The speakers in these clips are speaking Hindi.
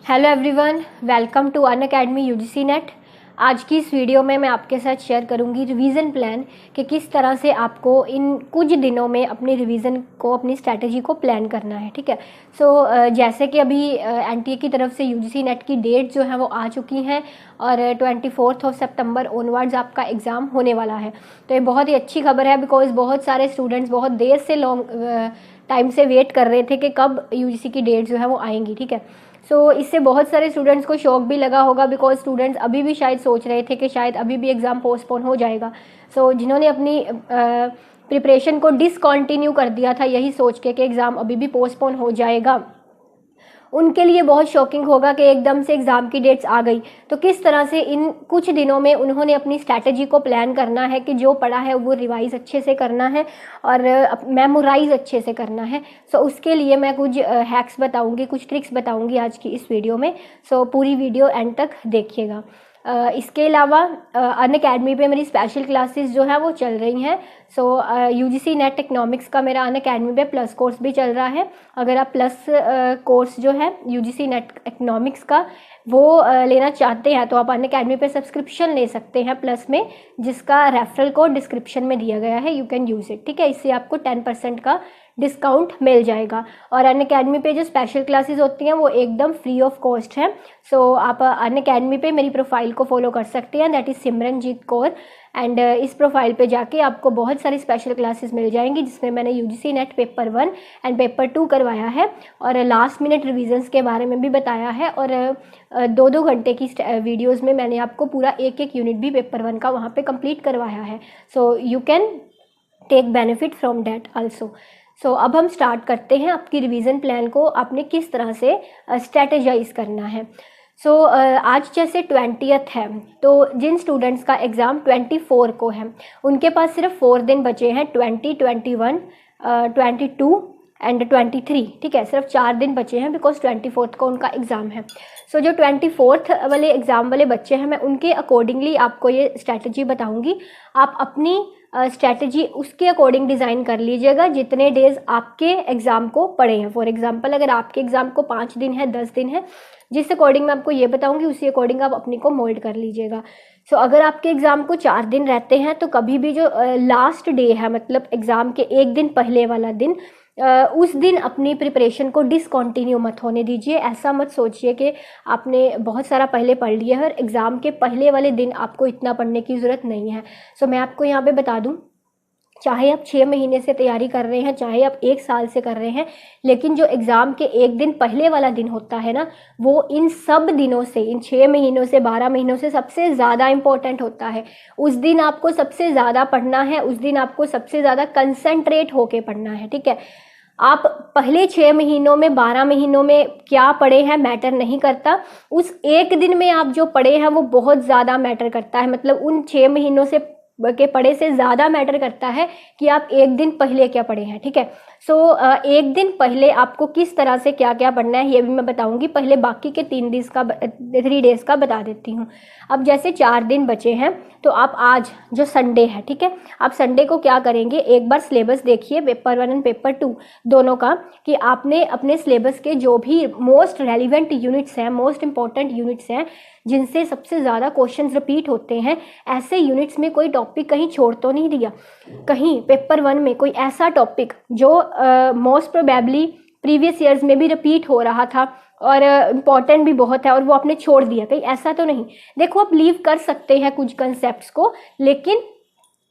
Hello everyone, welcome to Unacademy UGC NET. आज की इस वीडियो में मैं आपके साथ शेयर करूंगी रिवीजन प्लान कि किस तरह से आपको इन कुछ दिनों में अपनी रिवीजन को, अपनी स्ट्रैटेजी को प्लान करना है। ठीक है। जैसे कि अभी एनटीए की तरफ से यूजीसी नेट की डेट जो है वो आ चुकी हैं और 24 सितंबर ऑनवर्ड्स आपका एग्ज़ाम होने वाला है। तो ये बहुत ही अच्छी खबर है, बिकॉज बहुत सारे स्टूडेंट्स बहुत देर से लॉन्ग टाइम से वेट कर रहे थे कि कब यूजीसी की डेट जो है वो आएंगी। ठीक है। इससे बहुत सारे स्टूडेंट्स को शॉक भी लगा होगा, बिकॉज स्टूडेंट्स अभी भी शायद सोच रहे थे कि शायद अभी भी एग्ज़ाम पोस्टपोन हो जाएगा। जिन्होंने अपनी प्रिपरेशन को डिसकंटिन्यू कर दिया था यही सोच के कि एग्ज़ाम अभी भी पोस्टपोन हो जाएगा, उनके लिए बहुत शॉकिंग होगा कि एकदम से एग्ज़ाम की डेट्स आ गई। तो किस तरह से इन कुछ दिनों में उन्होंने अपनी स्ट्रैटेजी को प्लान करना है कि जो पढ़ा है वो रिवाइज़ अच्छे से करना है और मेमोराइज़ अच्छे से करना है। उसके लिए मैं कुछ हैक्स बताऊंगी, कुछ ट्रिक्स बताऊंगी आज की इस वीडियो में। पूरी वीडियो एंड तक देखिएगा। इसके अलावा अनअकैडमी पे मेरी स्पेशल क्लासेस जो है वो चल रही हैं। यूजीसी नेट इकोनॉमिक्स का मेरा अनअकैडमी पे प्लस कोर्स भी चल रहा है। अगर आप प्लस कोर्स जो है यूजीसी नेट इकोनॉमिक्स का वो लेना चाहते हैं तो आप अनअकैडमी पे सब्सक्रिप्शन ले सकते हैं प्लस में, जिसका रेफरल कोड डिस्क्रिप्शन में दिया गया है। You can use it. ठीक है। इससे आपको 10% का डिस्काउंट मिल जाएगा। और अनअकैडमी पे जो स्पेशल क्लासेस होती हैं वो एकदम फ्री ऑफ कॉस्ट है। आप अनअकैडमी पे मेरी प्रोफाइल को फॉलो कर सकते हैं, that is Simranjeet Kaur. And इस प्रोफाइल पे जाके आपको बहुत सारी स्पेशल क्लासेस मिल जाएंगी, जिसमें मैंने UGC net paper 1 and paper 2 करवाया है और लास्ट मिनट रिविजन्स के बारे में भी बताया है। और 2-2 घंटे की वीडियोज़ में मैंने आपको पूरा एक यूनिट भी पेपर 1 का वहाँ पे कंप्लीट करवाया है। You can take benefit from that also. अब हम स्टार्ट करते हैं आपकी रिवीजन प्लान को आपने किस तरह से स्ट्रेटेजाइज करना है। आज जैसे 20th है, तो जिन स्टूडेंट्स का एग्ज़ाम 24 को है उनके पास सिर्फ 4 दिन बचे हैं, 20, 21, 22 एंड 23। ठीक है। सिर्फ 4 दिन बचे हैं बिकॉज 24 को उनका एग्ज़ाम है। जो 24 वाले एग्ज़ाम वाले बच्चे हैं मैं उनके अकॉर्डिंगली आपको ये स्ट्रैटेजी बताऊंगी। आप अपनी स्ट्रैटेजी उसके अकॉर्डिंग डिज़ाइन कर लीजिएगा जितने डेज़ आपके एग्ज़ाम को पड़े हैं। फॉर एग्जांपल अगर आपके एग्ज़ाम को 5 दिन है, 10 दिन है, जिस अकॉर्डिंग मैं आपको ये बताऊंगी उसी अकॉर्डिंग आप अपनी को मोल्ड कर लीजिएगा। अगर आपके एग्ज़ाम को 4 दिन रहते हैं तो कभी भी जो लास्ट डे है, मतलब एग्ज़ाम के एक दिन पहले वाला दिन, उस दिन अपनी प्रिपरेशन को डिसकंटिन्यू मत होने दीजिए। ऐसा मत सोचिए कि आपने बहुत सारा पहले पढ़ लिया है और एग्ज़ाम के पहले वाले दिन आपको इतना पढ़ने की ज़रूरत नहीं है। मैं आपको यहाँ पे बता दूँ, चाहे आप 6 महीने से तैयारी कर रहे हैं, चाहे आप 1 साल से कर रहे हैं, लेकिन जो एग्ज़ाम के एक दिन पहले वाला दिन होता है ना, वो इन सब दिनों से, इन 6 महीनों से, 12 महीनों से सबसे ज़्यादा इम्पोर्टेंट होता है। उस दिन आपको सबसे ज़्यादा पढ़ना है, उस दिन आपको सबसे ज़्यादा कंसंट्रेट होके पढ़ना है। ठीक है। आप पहले 6 महीनों में, 12 महीनों में क्या पढ़े हैं मैटर नहीं करता, उस एक दिन में आप जो पढ़े हैं वो बहुत ज़्यादा मैटर करता है। मतलब उन 6 महीनों से के पढ़े से ज़्यादा मैटर करता है कि आप एक दिन पहले क्या पढ़े हैं। ठीक है। एक दिन पहले आपको किस तरह से क्या क्या पढ़ना है ये भी मैं बताऊंगी। पहले बाकी के 3 डेज़ का बता देती हूँ। अब जैसे 4 दिन बचे हैं तो आप आज जो संडे है, ठीक है, आप संडे को क्या करेंगे, एक बार सिलेबस देखिए पेपर 1 एंड पेपर 2 दोनों का, कि आपने अपने सिलेबस के जो भी मोस्ट रेलिवेंट यूनिट्स हैं, मोस्ट इंपॉर्टेंट यूनिट्स हैं, जिनसे सबसे ज़्यादा क्वेश्चंस रिपीट होते हैं, ऐसे यूनिट्स में कोई टॉपिक कहीं छोड़ तो नहीं दिया। कहीं पेपर 1 में कोई ऐसा टॉपिक जो मोस्ट प्रोबेबली प्रीवियस ईयर्स में भी रिपीट हो रहा था और इम्पॉर्टेंट भी बहुत है और वो आपने छोड़ दिया, कहीं ऐसा तो नहीं। देखो, आप लीव कर सकते हैं कुछ कंसेप्ट्स को, लेकिन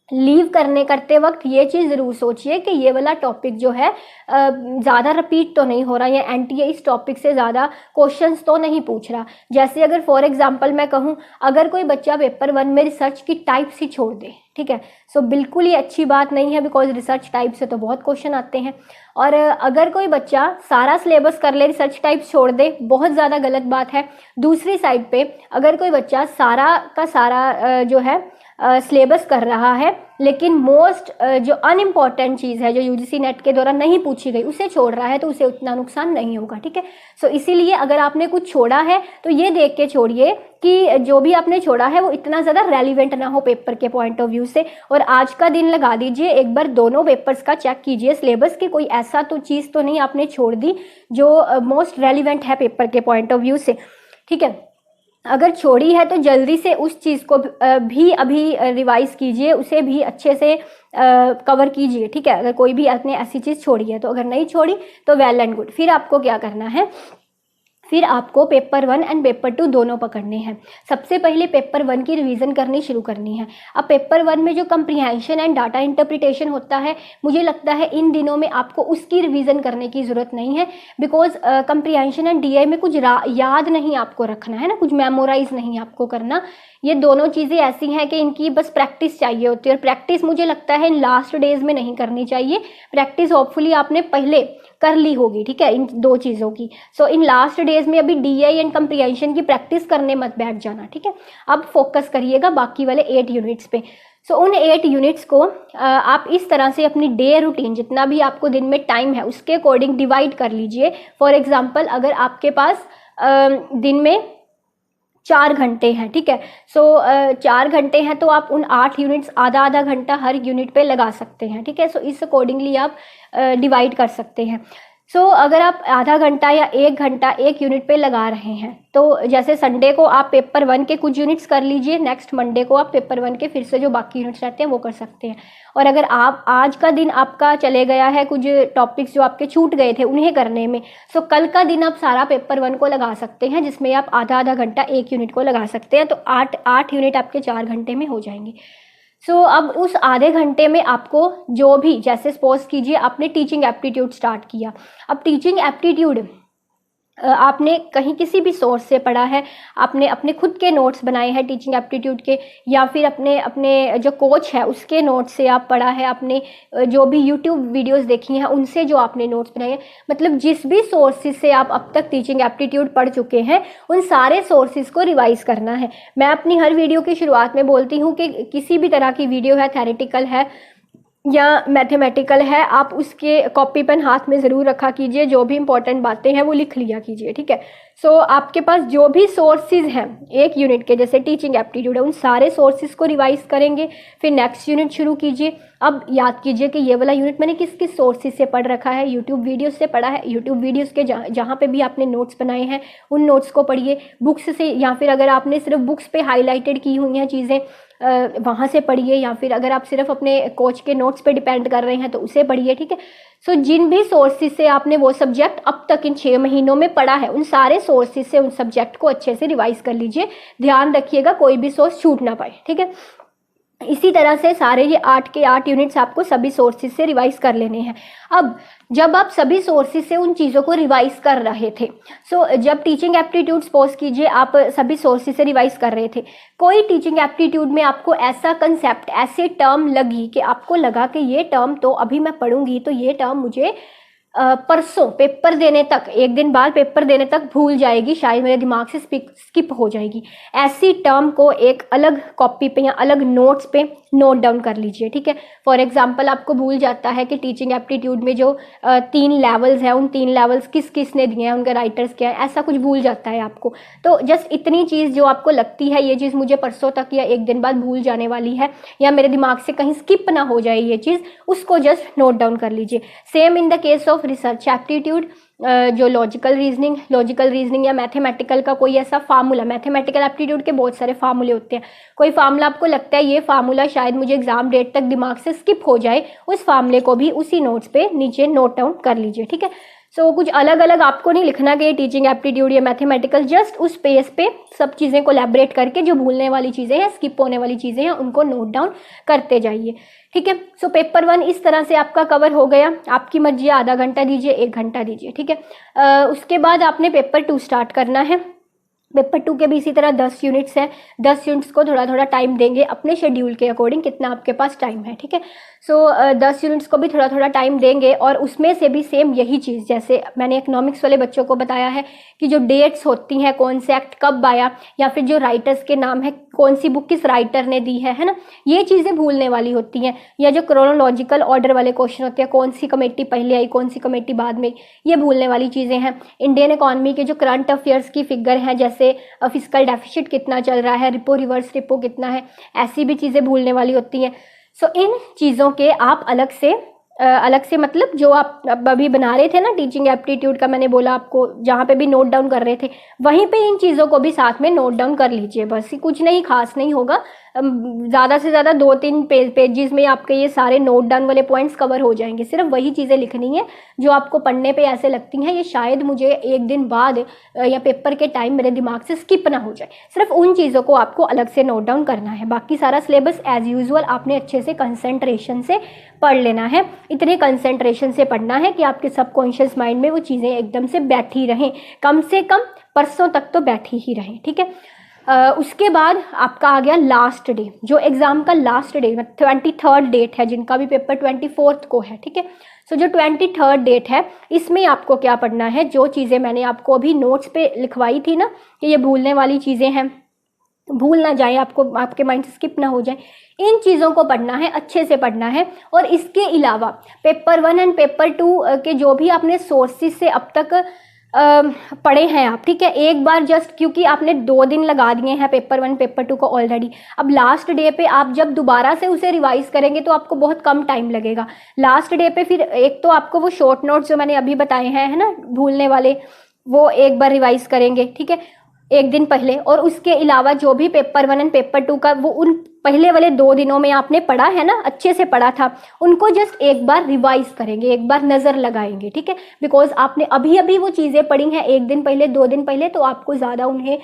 लीव करते वक्त ये चीज़ ज़रूर सोचिए कि ये वाला टॉपिक जो है ज़्यादा रिपीट तो नहीं हो रहा, या एनटीए इस टॉपिक से ज़्यादा क्वेश्चंस तो नहीं पूछ रहा। जैसे अगर फॉर एग्जांपल मैं कहूँ, अगर कोई बच्चा पेपर 1 में रिसर्च की टाइप्स ही छोड़ दे, ठीक है, बिल्कुल ही अच्छी बात नहीं है, बिकॉज रिसर्च टाइप से तो बहुत क्वेश्चन आते हैं। और अगर कोई बच्चा सारा सिलेबस कर ले, रिसर्च टाइप छोड़ दे, बहुत ज़्यादा गलत बात है। दूसरी साइड पे अगर कोई बच्चा सारा का सारा जो है सिलेबस कर रहा है लेकिन मोस्ट जो अनइम्पॉर्टेंट चीज़ है जो यूजीसी नेट के द्वारा नहीं पूछी गई उसे छोड़ रहा है तो उसे उतना नुकसान नहीं होगा, ठीक है। सो इसीलिए अगर आपने कुछ छोड़ा है तो ये देख के छोड़िए कि जो भी आपने छोड़ा है वो इतना ज़्यादा रेलिवेंट ना हो पेपर के पॉइंट ऑफ व्यू से। और आज का दिन लगा दीजिए, एक बार दोनों पेपर्स का चेक कीजिए सिलेबस की, कोई ऐसा तो चीज़ तो नहीं आपने छोड़ दी जो मोस्ट रेलिवेंट है पेपर के पॉइंट ऑफ व्यू से, ठीक है। अगर छोड़ी है तो जल्दी से उस चीज़ को भी अभी रिवाइज कीजिए, उसे भी अच्छे से कवर कीजिए, ठीक है। अगर कोई भी आपने ऐसी चीज़ छोड़ी है तो, अगर नहीं छोड़ी तो वेल एंड गुड। फिर आपको क्या करना है, फिर आपको पेपर 1 एंड पेपर 2 दोनों पकड़ने हैं। सबसे पहले पेपर 1 की रिवीजन करनी शुरू करनी है। अब पेपर 1 में जो कंप्रीहेंशन एंड डाटा इंटरप्रिटेशन होता है, मुझे लगता है इन दिनों में आपको उसकी रिवीजन करने की ज़रूरत नहीं है, बिकॉज कंप्रीहेंशन एंड डीआई में कुछ याद नहीं आपको रखना है ना, कुछ मेमोराइज नहीं आपको करना। ये दोनों चीज़ें ऐसी हैं कि इनकी बस प्रैक्टिस चाहिए होती है, और प्रैक्टिस मुझे लगता है इन लास्ट डेज में नहीं करनी चाहिए। प्रैक्टिस होपफुली आपने पहले कर ली होगी, ठीक है, इन दो चीज़ों की। सो इन लास्ट डेज में अभी डीआई एंड कंप्रीहेंशन की प्रैक्टिस करने मत बैठ जाना, ठीक है। अब फोकस करिएगा बाकी वाले 8 यूनिट्स पे। सो उन 8 यूनिट्स को आप इस तरह से अपनी डे रूटीन, जितना भी आपको दिन में टाइम है उसके अकॉर्डिंग डिवाइड कर लीजिए। फॉर एग्जाम्पल, अगर आपके पास दिन में 4 घंटे हैं, ठीक है। सो 4 घंटे हैं तो आप उन 8 यूनिट्स आधा आधा घंटा हर यूनिट पे लगा सकते हैं, ठीक है। सो इस अकॉर्डिंगली आप डिवाइड कर सकते हैं। सो अगर आप आधा घंटा या 1 घंटा एक यूनिट पे लगा रहे हैं तो जैसे संडे को आप पेपर 1 के कुछ यूनिट्स कर लीजिए, नेक्स्ट मंडे को आप पेपर 1 के फिर से जो बाकी यूनिट्स रहते हैं वो कर सकते हैं। और अगर आप आज का दिन आपका चले गया है कुछ टॉपिक्स जो आपके छूट गए थे उन्हें करने में, सो कल का दिन आप सारा पेपर 1 को लगा सकते हैं, जिसमें आप आधा आधा घंटा एक यूनिट को लगा सकते हैं। तो 8 यूनिट आपके 4 घंटे में हो जाएंगे। सो अब उस आधे घंटे में आपको जो भी, जैसे सपोज कीजिए आपने टीचिंग एप्टीट्यूड स्टार्ट किया। अब टीचिंग एप्टीट्यूड आपने कहीं किसी भी सोर्स से पढ़ा है, आपने अपने खुद के नोट्स बनाए हैं टीचिंग एप्टीट्यूड के, या फिर अपने जो कोच है उसके नोट्स से आप पढ़ा है, आपने जो भी यूट्यूब वीडियोस देखी हैं उनसे जो आपने नोट्स बनाए हैं, मतलब जिस भी सोर्सेज से आप अब तक टीचिंग एप्टीट्यूड पढ़ चुके हैं उन सारे सोर्सेज को रिवाइज करना है। मैं अपनी हर वीडियो की शुरुआत में बोलती हूँ कि किसी भी तरह की वीडियो है, थेरेटिकल है या मैथमेटिकल है, आप उसके कॉपी पेन हाथ में ज़रूर रखा कीजिए, जो भी इंपॉर्टेंट बातें हैं वो लिख लिया कीजिए, ठीक है। सो आपके पास जो भी सोर्सेज हैं एक यूनिट के, जैसे टीचिंग एप्टीट्यूड है, उन सारे सोर्सेज को रिवाइज करेंगे, फिर नेक्स्ट यूनिट शुरू कीजिए। अब याद कीजिए कि ये वाला यूनिट मैंने किस किस सोर्सेज से पढ़ रखा है, यूट्यूब वीडियोस से पढ़ा है, यूट्यूब वीडियोस के जहाँ पे भी आपने नोट्स बनाए हैं उन नोट्स को पढ़िए, बुक्स से, या फिर अगर आपने सिर्फ बुक्स पे हाईलाइटेड की हुई हैं चीज़ें वहाँ से पढ़िए, या फिर अगर आप सिर्फ अपने कोच के नोट्स पे डिपेंड कर रहे हैं तो उसे पढ़िए, ठीक है। सो जिन भी सोर्सेज से आपने वो सब्जेक्ट अब तक इन 6 महीनों में पढ़ा है उन सारे सोर्सेज से उन सब्जेक्ट को अच्छे से रिवाइज कर लीजिए। ध्यान रखिएगा कोई भी सोर्स छूट ना पाए, ठीक है। इसी तरह से सारे ये 8 के 8 यूनिट्स आपको सभी सोर्सेज से रिवाइज कर लेने हैं। अब जब आप सभी सोर्सेज से उन चीज़ों को रिवाइज कर रहे थे, सो जब टीचिंग एप्टीट्यूड सपोज कीजिए आप सभी सोर्सेज से रिवाइज कर रहे थे, कोई टीचिंग एप्टीट्यूड में आपको ऐसा कंसेप्ट, ऐसे टर्म लगी कि आपको लगा कि ये टर्म तो अभी मैं पढ़ूंगी तो ये टर्म मुझे परसों पेपर देने तक, एक दिन बाद पेपर देने तक भूल जाएगी, शायद मेरे दिमाग से स्किप हो जाएगी, ऐसी टर्म को एक अलग कॉपी पे या अलग नोट्स पे नोट डाउन कर लीजिए, ठीक है। फॉर एग्जांपल आपको भूल जाता है कि टीचिंग एप्टीट्यूड में जो 3 लेवल्स हैं उन 3 लेवल्स किस किस ने दिए हैं, उनके राइटर्स क्या है, ऐसा कुछ भूल जाता है आपको। तो जस्ट इतनी चीज़ जो आपको लगती है ये चीज़ मुझे परसों तक या एक दिन बाद भूल जाने वाली है, या मेरे दिमाग से कहीं स्किप ना हो जाए ये चीज़, उसको जस्ट नोट डाउन कर लीजिए। Same in the case of research aptitude, जो लॉजिकल रीजनिंग या मैथमेटिकल का कोई ऐसा फार्मूला, मैथमेटिकल एप्टीट्यूड के बहुत सारे फार्मूले होते हैं, कोई फार्मूला आपको लगता है ये फार्मूला शायद मुझे एग्जाम डेट तक दिमाग से स्किप हो जाए, उस फार्मूले को भी उसी नोट्स पे नीचे नोट डाउन कर लीजिए, ठीक है। सो कुछ अलग अलग आपको नहीं लिखना कि टीचिंग एप्टीट्यूड या मैथमेटिकल, जस्ट उस पेज पे सब चीज़ें को कोलैबोरेट करके जो भूलने वाली चीज़ें हैं, स्किप होने वाली चीज़ें हैं, उनको नोट डाउन करते जाइए, ठीक है। सो पेपर 1 इस तरह से आपका कवर हो गया। आपकी मर्जी है आधा घंटा दीजिए, 1 घंटा दीजिए, ठीक है। उसके बाद आपने पेपर 2 स्टार्ट करना है। पेपर 2 के भी इसी तरह 10 यूनिट्स हैं, 10 यूनिट्स को थोड़ा थोड़ा टाइम देंगे अपने शेड्यूल के अकॉर्डिंग, कितना आपके पास टाइम है, ठीक है। सो 10 यूनिट्स को भी थोड़ा थोड़ा टाइम देंगे और उसमें से भी सेम यही चीज़, जैसे मैंने इकोनॉमिक्स वाले बच्चों को बताया है कि जो डेट्स होती हैं, कौन से एक्ट कब आया, या फिर जो राइटर्स के नाम है, कौन सी बुक किस राइटर ने दी है ना, ये चीज़ें भूलने वाली होती हैं। या जो क्रोनोलॉजिकल ऑर्डर वाले क्वेश्चन होते हैं, कौन सी कमेटी पहले आई, कौन सी कमेटी बाद में, ये भूलने वाली चीज़ें हैं। इंडियन इकॉनमी के जो करंट अफेयर्स की फिगर हैं, जैसे फिस्कल डेफिसिट कितना चल रहा है, रिपो रिवर्स रिपो कितना है, ऐसी भी चीज़ें भूलने वाली होती हैं। सो इन चीज़ों के आप अलग से मतलब जो आप अभी बना रहे थे ना टीचिंग एप्टीट्यूड का, मैंने बोला आपको, जहाँ पे भी नोट डाउन कर रहे थे, वहीं पे इन चीज़ों को भी साथ में नोट डाउन कर लीजिए। बस कुछ नहीं, खास नहीं होगा, ज़्यादा से ज़्यादा 2-3 पेजेस में आपके ये सारे नोट डाउन वाले पॉइंट्स कवर हो जाएंगे। सिर्फ वही चीज़ें लिखनी है जो आपको पढ़ने पे ऐसे लगती हैं ये शायद मुझे एक दिन बाद या पेपर के टाइम मेरे दिमाग से स्किप ना हो जाए। सिर्फ उन चीज़ों को आपको अलग से नोट डाउन करना है। बाकी सारा सिलेबस एज यूजुअल आपने अच्छे से कंसंट्रेशन से पढ़ लेना है। इतने कंसंट्रेशन से पढ़ना है कि आपके सबकॉन्शियस माइंड में वो चीज़ें एकदम से बैठी रहें, कम से कम परसों तक तो बैठी ही रहें, ठीक है। उसके बाद आपका आ गया लास्ट डे, जो एग्ज़ाम का लास्ट डे 23rd डेट है, जिनका भी पेपर 24th को है, ठीक है। सो जो 23rd डेट है, इसमें आपको क्या पढ़ना है, जो चीज़ें मैंने आपको अभी नोट्स पे लिखवाई थी ना कि ये भूलने वाली चीज़ें हैं, भूल ना जाए, आपको आपके माइंड से स्किप ना हो जाए, इन चीज़ों को पढ़ना है, अच्छे से पढ़ना है। और इसके अलावा पेपर 1 एंड पेपर 2 के जो भी आपने सोर्सेज से अब तक पढ़े हैं आप, ठीक है, एक बार जस्ट, क्योंकि आपने 2 दिन लगा दिए हैं पेपर 1 पेपर 2 को ऑलरेडी, अब लास्ट डे पे आप जब दोबारा से उसे रिवाइज करेंगे तो आपको बहुत कम टाइम लगेगा। लास्ट डे पे फिर एक तो आपको वो शॉर्ट नोट्स जो मैंने अभी बताए हैं, है ना, भूलने वाले, वो एक बार रिवाइज करेंगे, ठीक है, एक दिन पहले। और उसके अलावा जो भी पेपर 1 एंड पेपर 2 का वो उन पहले वाले 2 दिनों में आपने पढ़ा है ना, अच्छे से पढ़ा था, उनको जस्ट एक बार रिवाइज करेंगे, एक बार नज़र लगाएंगे, ठीक है। बिकॉज आपने अभी अभी वो चीज़ें पढ़ी हैं एक दिन पहले, 2 दिन पहले, तो आपको ज़्यादा उन्हें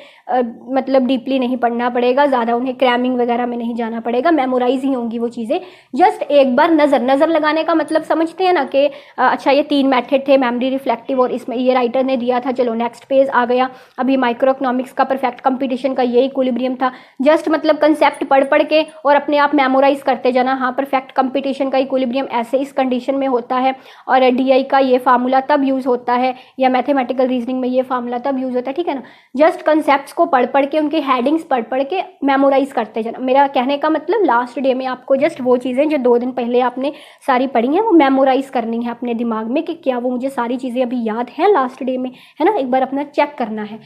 मतलब डीपली नहीं पढ़ना पड़ेगा, ज़्यादा उन्हें क्रैमिंग वगैरह में नहीं जाना पड़ेगा, मेमोराइज ही होंगी वो चीज़ें। जस्ट एक बार नज़र लगाने का मतलब समझते हैं ना कि अच्छा ये 3 मेथड थे, मेमोरी, रिफ्लेक्टिव, और इसमें ये राइटर ने दिया था, चलो नेक्स्ट पेज आ गया। अभी माइक्रो इकोनॉमिक्स का परफेक्ट कंपटीशन का ये इक्विलिब्रियम था, जस्ट मतलब कंसेप्ट पढ़ के और अपने आप मेमोराइज करते जाना। हाँ, परफेक्ट कंपटीशन का इक्विलिब्रियम ऐसे इस कंडीशन में होता है, और डीआई का ये फार्मूला तब यूज़ होता है, या मैथमेटिकल रीजनिंग में ये फार्मूला तब यूज़ होता है, ठीक है ना। जस्ट कंसेप्ट्स को पढ़ के, उनके हेडिंग्स पढ़ के मेमोराइज करते जाना। मेरा कहने का मतलब लास्ट डे में आपको जस्ट वो चीज़ें जो 2 दिन पहले आपने सारी पढ़ी हैं वो मेमोराइज करनी है अपने दिमाग में कि क्या वो मुझे सारी चीज़ें अभी याद हैं लास्ट डे में, है ना, एक बार अपना चेक करना है।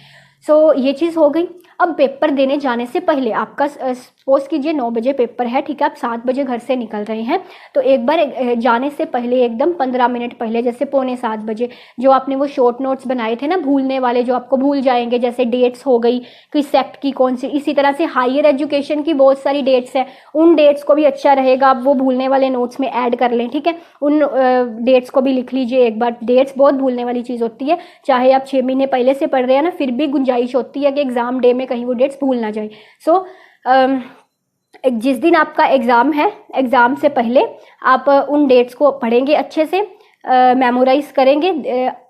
सो ये चीज़ हो गई। अब पेपर देने जाने से पहले आपका सपोज कीजिए 9 बजे पेपर है, ठीक है, आप 7 बजे घर से निकल रहे हैं, तो एक बार जाने से पहले एकदम 15 मिनट पहले, जैसे 6:45 बजे, जो आपने वो शॉर्ट नोट्स बनाए थे ना भूलने वाले, जो आपको भूल जाएंगे, जैसे डेट्स हो गई, किस सेक्ट की कौन सी, इसी तरह से हायर एजुकेशन की बहुत सारी डेट्स हैं, उन डेट्स को भी अच्छा रहेगा आप वो भूलने वाले नोट्स में ऐड कर लें, ठीक है। उन डेट्स को भी लिख लीजिए एक बार। डेट्स बहुत भूलने वाली चीज़ होती है, चाहे आप 6 महीने पहले से पढ़ रहे हैं ना, फिर भी गुंजाइश होती है कि एग्ज़ाम डे में कहीं वो डेट्स भूल ना जाए। सो जिस दिन आपका एग्ज़ाम है, एग्ज़ाम से पहले आप उन डेट्स को पढ़ेंगे अच्छे से, मेमोराइज करेंगे।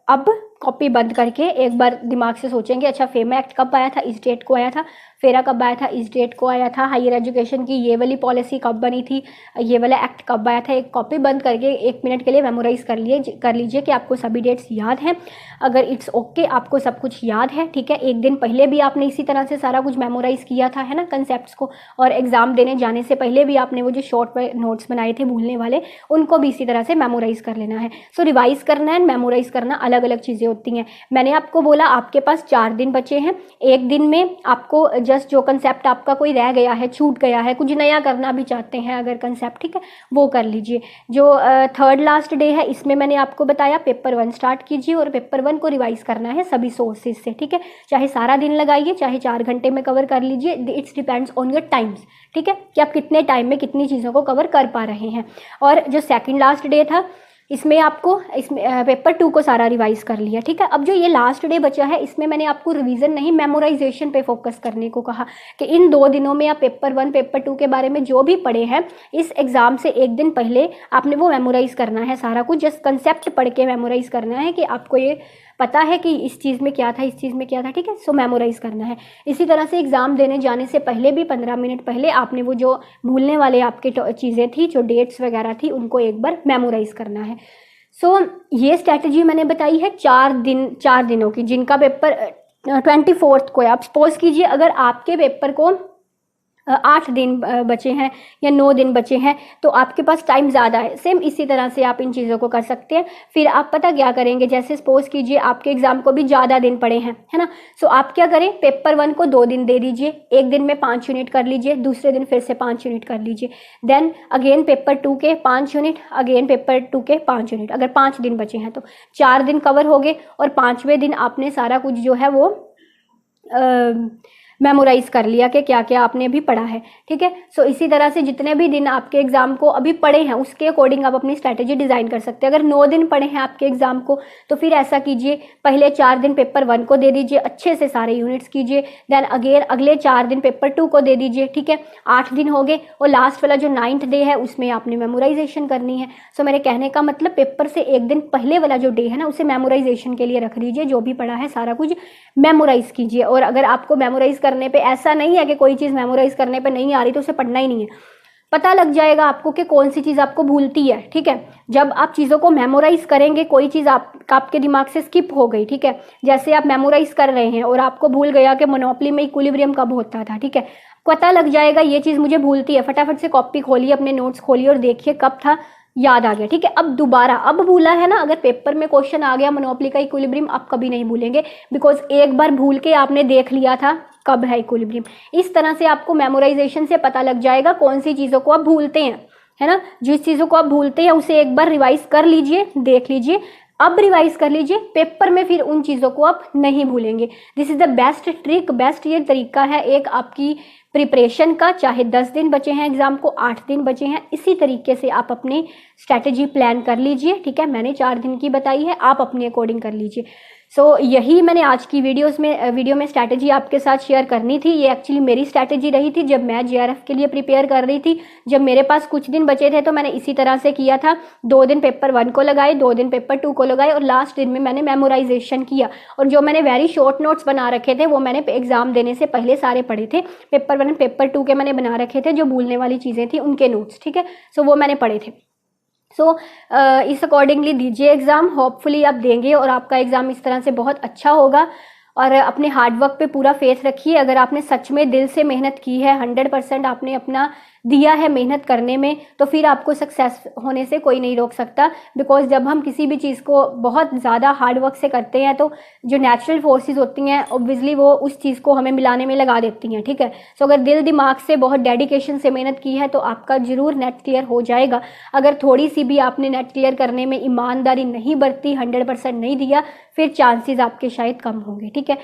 अब कॉपी बंद करके एक बार दिमाग से सोचेंगे, अच्छा फेमा एक्ट कब आया था, इस डेट को आया था, फेरा कब आया था, इस डेट को आया था, हायर एजुकेशन की ये वाली पॉलिसी कब बनी थी, ये वाला एक्ट कब आया था। एक कॉपी बंद करके 1 मिनट के लिए मेमोराइज कर लीजिए कि आपको सभी डेट्स याद हैं। अगर इट्स ओके, आपको सब कुछ याद है, ठीक है, एक दिन पहले भी आपने इसी तरह से सारा कुछ मेमोराइज किया था, है ना, कंसेप्ट्स को, और एग्ज़ाम देने जाने से पहले भी आपने वो जो शॉर्ट नोट्स बनाए थे भूलने वाले, उनको भी इसी तरह से मेमोराइज कर लेना है। सो रिवाइज करना है, मेमोराइज करना अलग अलग चीज़ें होती हैं। मैंने आपको बोला आपके पास 4 दिन बचे हैं, एक दिन में आपको जस्ट जो कंसेप्ट आपका कोई रह गया है, छूट गया है, कुछ नया करना भी चाहते हैं अगर कंसेप्ट, ठीक है, वो कर लीजिए। जो 3rd लास्ट डे है, इसमें मैंने आपको बताया पेपर 1 स्टार्ट कीजिए और पेपर 1 को रिवाइज करना है सभी सोर्सेज से, ठीक है। चाहे सारा दिन लगाइए, चाहे 4 घंटे में कवर कर लीजिए, it's depends on your time's, ठीक है, कि आप कितने टाइम में कितनी चीज़ों को कवर कर पा रहे हैं। और जो 2nd लास्ट डे था, इसमें आपको इसमें पेपर 2 को सारा रिवाइज कर लिया, ठीक है। अब जो ये लास्ट डे बचा है, इसमें मैंने आपको रिवीजन नहीं, मेमोराइजेशन पे फोकस करने को कहा कि इन 2 दिनों में आप पेपर 1 पेपर 2 के बारे में जो भी पढ़े हैं, इस एग्ज़ाम से एक दिन पहले आपने वो मेमोराइज करना है सारा कुछ। जस्ट कंसेप्ट पढ़ के मेमोराइज करना है कि आपको ये पता है कि इस चीज़ में क्या था, इस चीज़ में क्या था, ठीक है। सो मेमोराइज़ करना है। इसी तरह से एग्ज़ाम देने जाने से पहले भी 15 मिनट पहले आपने वो जो भूलने वाले आपके चीज़ें थी, जो डेट्स वगैरह थी, उनको एक बार मेमोराइज़ करना है। सो ये स्ट्रैटेजी मैंने बताई है 4 दिनों की, जिनका पेपर 24 को है। आप सपोज कीजिए अगर आपके पेपर को 8 दिन बचे हैं या 9 दिन बचे हैं, तो आपके पास टाइम ज़्यादा है। सेम इसी तरह से आप इन चीज़ों को कर सकते हैं। फिर आप पता क्या करेंगे, जैसे सपोज कीजिए आपके एग्ज़ाम को भी ज़्यादा दिन पड़े हैं, है ना। सो आप क्या करें, पेपर 1 को 2 दिन दे दीजिए, एक दिन में 5 यूनिट कर लीजिए, दूसरे दिन फिर से 5 यूनिट कर लीजिए, देन अगेन पेपर 2 के 5 यूनिट, अगेन पेपर 2 के 5 यूनिट। अगर 5 दिन बचे हैं तो 4 दिन कवर हो गए, और 5वें दिन आपने सारा कुछ जो है वो मेमोराइज़ कर लिया कि क्या क्या आपने अभी पढ़ा है, ठीक है। सो इसी तरह से जितने भी दिन आपके एग्ज़ाम को अभी पढ़े हैं उसके अकॉर्डिंग आप अपनी स्ट्रैटेजी डिज़ाइन कर सकते हैं। अगर 9 दिन पढ़े हैं आपके एग्ज़ाम को, तो फिर ऐसा कीजिए, पहले 4 दिन पेपर 1 को दे दीजिए, अच्छे से सारे यूनिट्स कीजिए, देन अगेन अगले 4 दिन पेपर 2 को दे दीजिए, ठीक है। 8 दिन हो गए, और लास्ट वाला जो 9th डे है उसमें आपने मेमोराइजेशन करनी है। सो मेरे कहने का मतलब पेपर से एक दिन पहले वाला जो डे है ना, उसे मेमोराइजेशन के लिए रख लीजिए। जो भी पढ़ा है सारा कुछ मेमोराइज़ कीजिए। और अगर आपको मेमोराइज़ करने पे ऐसा नहीं है कि कोई चीज़ मेमोराइज़ करने पे नहीं आ रही तो उसे पढ़ना ही नहीं है, पता लग जाएगा आपको कि कौन सी चीज़ आपको भूलती है, ठीक है। जब आप चीज़ों को मेमोराइज़ करेंगे, कोई चीज़ आपके दिमाग से स्किप हो गई, ठीक है। जैसे आप मेमोराइज़ कर रहे हैं और आपको भूल गया कि मोनोपोली में इक्विलिब्रियम कब होता था, ठीक है। पता लग जाएगा ये चीज़ मुझे भूलती है, फटाफट से कॉपी खोलिए, अपने नोट्स खोलिए और देखिए कब था, याद आ गया, ठीक है। अब दोबारा, अब भूला है ना, अगर पेपर में क्वेश्चन आ गया मोनोपोली का इक्विलिब्रियम, आप कभी नहीं भूलेंगे, बिकॉज एक बार भूल के आपने देख लिया था कब है इक्विलिब्रियम। इस तरह से आपको मेमोराइजेशन से पता लग जाएगा कौन सी चीज़ों को आप भूलते हैं, है ना। जिस चीज़ों को आप भूलते हैं उसे एक बार रिवाइज कर लीजिए, देख लीजिए, अब रिवाइज कर लीजिए, पेपर में फिर उन चीज़ों को आप नहीं भूलेंगे। This is the best trick, best ये तरीका है एक आपकी प्रिपरेशन का। चाहे 10 दिन बचे हैं एग्जाम को, 8 दिन बचे हैं, इसी तरीके से आप अपनी स्ट्रैटेजी प्लान कर लीजिए, ठीक है। मैंने 4 दिन की बताई है, आप अपने अकॉर्डिंग कर लीजिए। सो यही मैंने आज की वीडियो में स्ट्रैटेजी आपके साथ शेयर करनी थी। ये एक्चुअली मेरी स्ट्रैटेजी रही थी जब मैं JRF के लिए प्रिपेयर कर रही थी। जब मेरे पास कुछ दिन बचे थे तो मैंने इसी तरह से किया था। 2 दिन पेपर 1 को लगाए, 2 दिन पेपर 2 को लगाए, और लास्ट दिन में मैंने मेमोराइजेशन किया। और जो मैंने वेरी शॉर्ट नोट्स बना रखे थे वो मैंने एग्जाम देने से पहले सारे पढ़े थे। पेपर 1 पेपर 2 के मैंने बना रखे थे, जो भूलने वाली चीज़ें थी उनके नोट्स, ठीक है। सो वो मैंने पढ़े थे। सो इस अकॉर्डिंगली दीजिए एग्ज़ाम, होपफुली आप देंगे और आपका एग्ज़ाम इस तरह से बहुत अच्छा होगा। और अपने हार्डवर्क पे पूरा फेथ रखिए। अगर आपने सच में दिल से मेहनत की है, 100% आपने अपना दिया है मेहनत करने में, तो फिर आपको सक्सेस होने से कोई नहीं रोक सकता। बिकॉज जब हम किसी भी चीज़ को बहुत ज़्यादा हार्डवर्क से करते हैं तो जो नेचुरल फोर्सेस होती हैं ऑब्वियसली वो उस चीज़ को हमें मिलाने में लगा देती हैं, ठीक है। सो अगर दिल दिमाग से बहुत डेडिकेशन से मेहनत की है तो आपका ज़रूर नेट क्लियर हो जाएगा। अगर थोड़ी सी भी आपने नेट क्लियर करने में ईमानदारी नहीं बरती, 100% नहीं दिया, फिर चांसेस आपके शायद कम होंगे, ठीक है।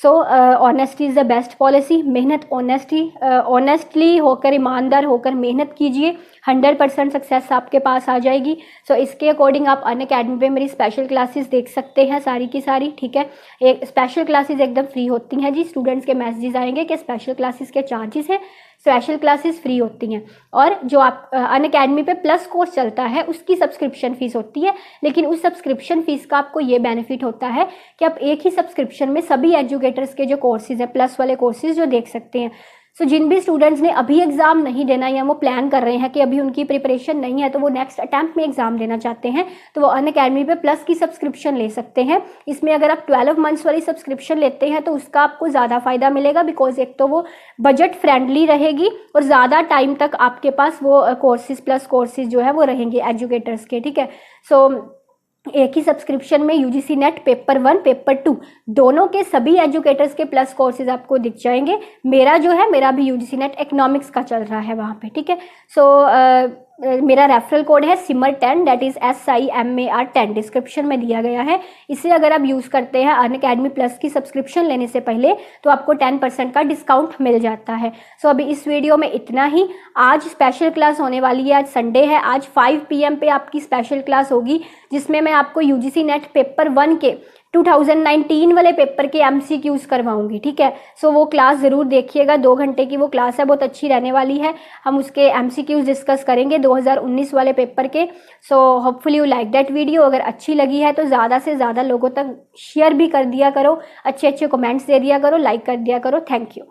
So honesty is the best policy. मेहनत ऑनेस्टली होकर, ईमानदार होकर मेहनत कीजिए, 100% सक्सेस आपके पास आ जाएगी। सो इसके अकॉर्डिंग आप अनअकैडमी पे मेरी स्पेशल क्लासेस देख सकते हैं सारी की सारी, ठीक है। एक स्पेशल क्लासेस एकदम फ्री होती हैं जी। स्टूडेंट्स के मैसेजेस आएंगे कि स्पेशल क्लासेस के चार्जेस हैं, स्पेशल क्लासेस फ्री होती हैं। और जो आप अनअकैडमी पे प्लस कोर्स चलता है उसकी सब्सक्रिप्शन फ़ीस होती है, लेकिन उस सब्सक्रिप्शन फ़ीस का आपको ये बेनिफिट होता है कि आप एक ही सब्सक्रिप्शन में सभी एजुकेटर्स के जो कोर्सेज़ हैं, प्लस वाले कोर्सेज़ जो देख सकते हैं। सो जिन भी स्टूडेंट्स ने अभी एग्ज़ाम नहीं देना या वो प्लान कर रहे हैं कि अभी उनकी प्रिपरेशन नहीं है तो वो नेक्स्ट अटैम्प्ट में एग्ज़ाम देना चाहते हैं, तो वो अनअकैडमी पे प्लस की सब्सक्रिप्शन ले सकते हैं। इसमें अगर आप 12 मंथ्स वाली सब्सक्रिप्शन लेते हैं तो उसका आपको ज़्यादा फ़ायदा मिलेगा, बिकॉज एक तो वो बजट फ्रेंडली रहेगी और ज़्यादा टाइम तक आपके पास वो कोर्सेज प्लस कोर्सेज जो है वो रहेंगे एजुकेटर्स के, ठीक है। सो एक ही सब्सक्रिप्शन में UGC नेट पेपर 1 पेपर 2 दोनों के सभी एजुकेटर्स के प्लस कोर्सेज आपको दिख जाएंगे। मेरा जो है, मेरा भी UGC नेट इकोनॉमिक्स का चल रहा है वहाँ पे, ठीक है। सो मेरा रेफरल कोड है SIMMER10, that is SIMMER10, description में दिया गया है। इसे अगर आप यूज़ करते हैं अनअकैडमी प्लस की सब्सक्रिप्शन लेने से पहले तो आपको 10% का डिस्काउंट मिल जाता है। सो अभी इस वीडियो में इतना ही। आज स्पेशल क्लास होने वाली है, आज संडे है, आज 5 PM पे आपकी स्पेशल क्लास होगी जिसमें मैं आपको UGC नेट पेपर 1 के 2019 वाले पेपर के MCQs करवाऊंगी, ठीक है। सो वो क्लास ज़रूर देखिएगा, 2 घंटे की वो क्लास है, बहुत अच्छी रहने वाली है। हम उसके MCQs डिस्कस करेंगे 2019 वाले पेपर के। So hopefully you like that video. अगर अच्छी लगी है तो ज़्यादा से ज़्यादा लोगों तक शेयर भी कर दिया करो, अच्छे अच्छे कमेंट्स दे दिया करो, लाइक कर दिया करो। Thank you.